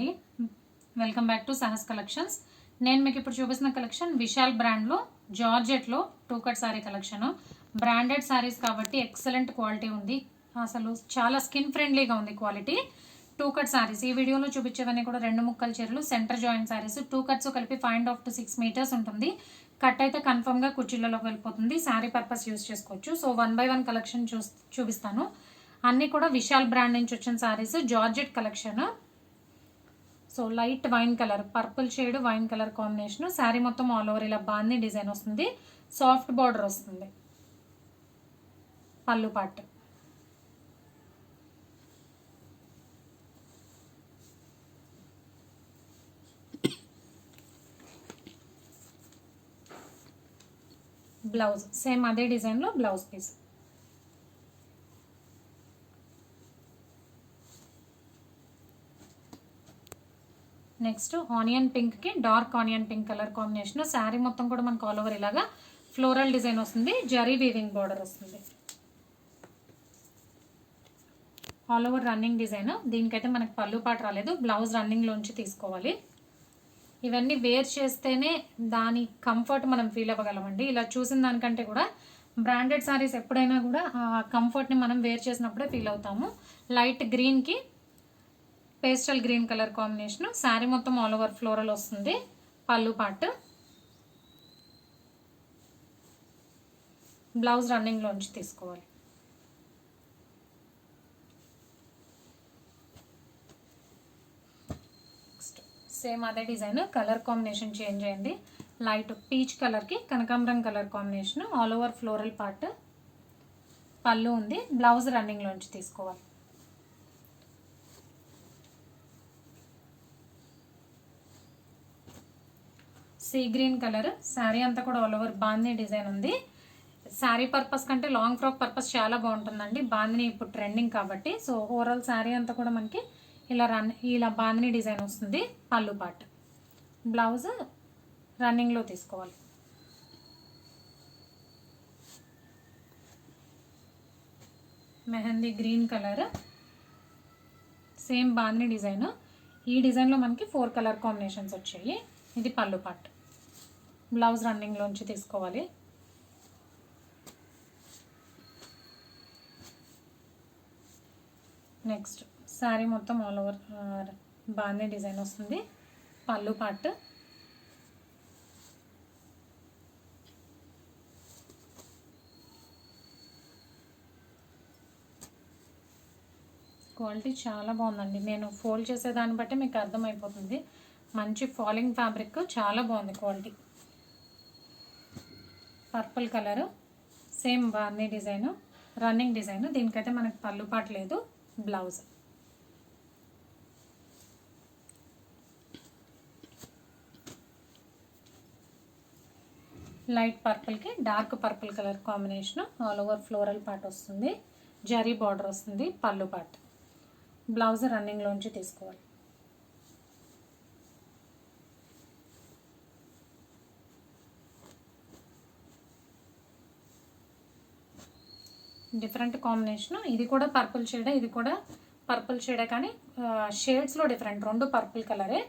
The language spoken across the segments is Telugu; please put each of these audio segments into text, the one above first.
అండి, welcome back to Sahas collections. నేను మీకు ఇప్పుడు చూపిస్తున్న కలెక్షన్ విశాల్ బ్రాండ్లో జార్జెట్లో two cut sari collection. Branded saris కాబట్టి ఎక్సలెంట్ క్వాలిటీ ఉంది, అసలు చాలా స్కిన్ ఫ్రెండ్లీగా ఉంది క్వాలిటీ. టూ కట్ శారీస్ ఈ వీడియోలో చూపించేవన్నీ కూడా రెండు ముక్కల చీరలు, centre joint saris. Two cuts కలిపి 5.5 to 6 మీటర్స్ ఉంటుంది. కట్ అయితే కన్ఫర్మ్గా కుర్చీలలోకి వెళ్ళిపోతుంది. శారీ పర్పస్ యూస్ చేసుకోవచ్చు. సో 1 by 1 కలెక్షన్ చూపిస్తాను. అన్నీ కూడా విశాల్ బ్రాండ్ నుంచి వచ్చిన saris, georgette collection. So light wine colour, purple shade wine colour combination. Sari మొత్తం ఆల్ ఓవర్ ఇలా బాందీ డిజైన్ వస్తుంది, సాఫ్ట్ బార్డర్ వస్తుంది. పళ్ళు పార్ట్, బ్లౌజ్ సేమ్ అదే డిజైన్లో బ్లౌజ్ పీస్. నెక్స్ట్ ఆనియన్ పింక్కి dark onion pink colour combination. Sari మొత్తం కూడా మనకు ఆల్ ఓవర్ ఇలాగా ఫ్లోరల్ డిజైన్ వస్తుంది, జరీ వీవింగ్ బార్డర్ వస్తుంది. All over running design. దీనికైతే మనకి పళ్ళు పాట రాలేదు, బ్లౌజ్ రన్నింగ్లోంచి తీసుకోవాలి. ఇవన్నీ వేర్ చేస్తేనే దాని కంఫర్ట్ మనం ఫీల్ అవ్వగలమండి. ఇలా చూసిన దానికంటే కూడా బ్రాండెడ్ శారీస్ ఎప్పుడైనా కూడా ఆ కంఫర్ట్ని మనం వేర్ చేసినప్పుడే ఫీల్ అవుతాము. లైట్ గ్రీన్కి pastel green colour combination. Sari మొత్తం ఆల్ ఓవర్ ఫ్లోరల్ వస్తుంది. పళ్ళు పార్ట్, బ్లౌజ్ రన్నింగ్లోంచి తీసుకోవాలి. సేమ్ అదే డిజైన్, కలర్ కాంబినేషన్ చేంజ్ అయింది. లైట్ పీచ్ కలర్కి కనకాంబరం colour combination. All over floral part, పళ్ళు ఉంది. బ్లౌజ్ రన్నింగ్లోంచి తీసుకోవాలి. Sea green colour. శారీ అంతా కూడా ఆల్ ఓవర్ బాందిని డిజైన్ ఉంది. శారీ పర్పస్ కంటే లాంగ్ ఫ్రాక్ పర్పస్ చాలా బాగుంటుందండి. బాందిని ఇప్పుడు ట్రెండింగ్ కాబట్టి. సో ఓవరాల్ శారీ అంతా కూడా మనకి ఇలా బాందిని డిజైన్ వస్తుంది. పళ్ళు పార్ట్, బ్లౌజ్ రన్నింగ్లో తీసుకోవాలి. Mehndi green colour, same bandhani design. ఈ డిజైన్లో మనకి 4 కలర్ కాంబినేషన్స్ వచ్చాయి. ఇది పళ్ళు పార్ట్, బ్లౌజ్ రన్నింగ్లోంచి తీసుకోవాలి. నెక్స్ట్ శారీ మొత్తం ఆల్ ఓవర్ బాందీ డిజైన్ వస్తుంది. పళ్ళు పార్ట్, క్వాలిటీ చాలా బాగుందండి. నేను ఫోల్డ్ చేసేదాన్ని బట్టి మీకు అర్థమైపోతుంది. మంచి ఫాలింగ్ ఫ్యాబ్రిక్, చాలా బాగుంది క్వాలిటీ. పర్పుల్ కలర్, సేమ్ బాందీ డిజైన్, రన్నింగ్ డిజైన్. దీనికైతే మనకి పళ్ళు పాట లేదు, బ్లౌజ్. లైట్ పర్పుల్కి dark purple colour combination. All over floral part వస్తుంది, జరీ బార్డర్ వస్తుంది. పళ్ళు పార్ట్, బ్లౌజ్ రన్నింగ్లోంచి తీసుకోవాలి. Different combination. ఇది కూడా పర్పుల్ షేడే, ఇది కూడా పర్పుల్ షేడే, కానీ షేడ్స్లో డిఫరెంట్. రెండు పర్పుల్ కలరే,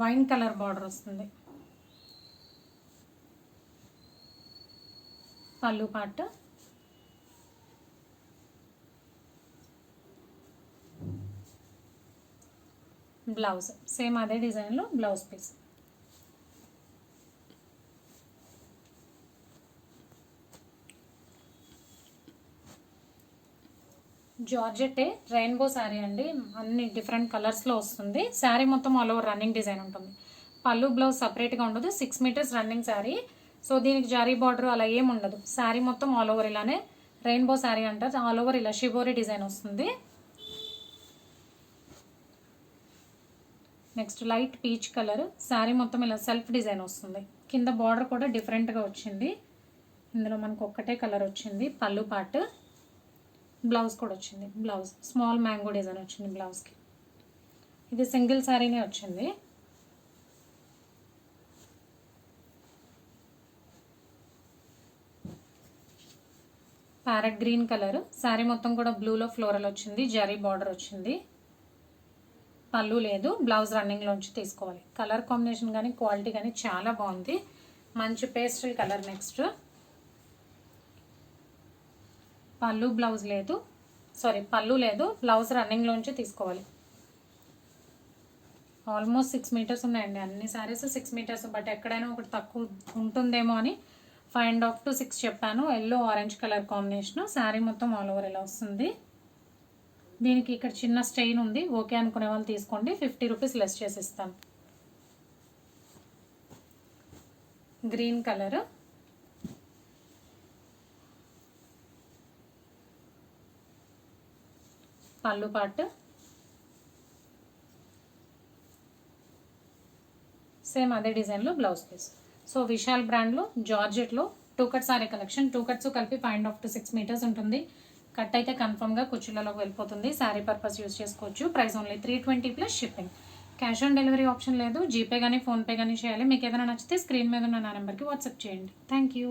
వైన్ కలర్ బార్డర్ వస్తుంది. పళ్ళు పార్ట్, బ్లౌజ్ సేమ్ అదే డిజైన్లో blouse piece. Georgette rainbow sari అండి, అన్ని డిఫరెంట్ కలర్స్లో వస్తుంది. శారీ మొత్తం ఆల్ ఓవర్ రన్నింగ్ డిజైన్ ఉంటుంది. పళ్ళు బ్లౌజ్ సపరేట్గా ఉండదు. 6 మీటర్స్ రన్నింగ్ శారీ. సో దీనికి జారీ బార్డర్ అలా ఏం ఉండదు. శారీ మొత్తం ఆల్ ఓవర్ ఇలానే రెయిన్బో శారీ అంటారు. ఆల్ ఓవర్ ఇలా షిబోరీ డిజైన్ వస్తుంది. Next light peach colour. Sari మొత్తం ఇలా సెల్ఫ్ డిజైన్ వస్తుంది. కింద బార్డర్ కూడా డిఫరెంట్గా వచ్చింది. ఇందులో మనకు ఒక్కటే కలర్ వచ్చింది. పళ్ళు పార్ట్, బ్లౌజ్ కూడా వచ్చింది. బ్లౌజ్ స్మాల్ మ్యాంగో డిజైన్ వచ్చింది బ్లౌజ్కి. ఇది సింగిల్ శారీనే వచ్చింది. Parrot green colour. శారీ మొత్తం కూడా బ్లూలో ఫ్లోరల్ వచ్చింది, జరీ బార్డర్ వచ్చింది. పళ్ళు లేదు, బ్లౌజ్ రన్నింగ్లోంచి తీసుకోవాలి. కలర్ కాంబినేషన్ కానీ క్వాలిటీ కానీ చాలా బాగుంది. మంచి పేస్టల్ కలర్. నెక్స్ట్ పళ్ళు లేదు, బ్లౌజ్ రన్నింగ్లోంచి తీసుకోవాలి. ఆల్మోస్ట్ 6 మీటర్స్ ఉన్నాయండి. అన్ని శారీస్ 6 మీటర్స్, బట్ ఎక్కడైనా ఒకటి తక్కువ ఉంటుందేమో అని 5.5 to 6 చెప్పాను. Yellow orange colour combination. Sari మొత్తం ఆల్ ఓవర్ ఇలా వస్తుంది. దీనికి ఇక్కడ చిన్న స్టెయిన్ ఉంది. ఓకే అనుకునే వాళ్ళు తీసుకోండి, 50 రూపీస్ లెస్ చేసి ఇస్తాను. గ్రీన్ కలర్, పళ్ళు పార్ట్ సేమ్ అదే డిజైన్లో బ్లౌజ్ పీస్. సో విశాల్ బ్రాండ్లో జార్జెట్లో 2 కట్ సారీ కలెక్షన్. 2 కట్స్ కలిపి 5.5 to 6 మీటర్స్ ఉంటుంది. కట్ అయితే కన్ఫర్మ్గా కుర్చీలలోకి వెళ్ళిపోతుంది. శారీ పర్పస్ యూస్ చేసుకోవచ్చు. Price only 320 plus shipping. Cash on delivery option లేదు. జీపే కానీ ఫోన్పే కానీ చేయాలి. మీకు ఏదైనా నచ్చితే స్క్రీన్ మీద ఉన్న నా నెంబర్కి వాట్సాప్ చేయండి. Thank you.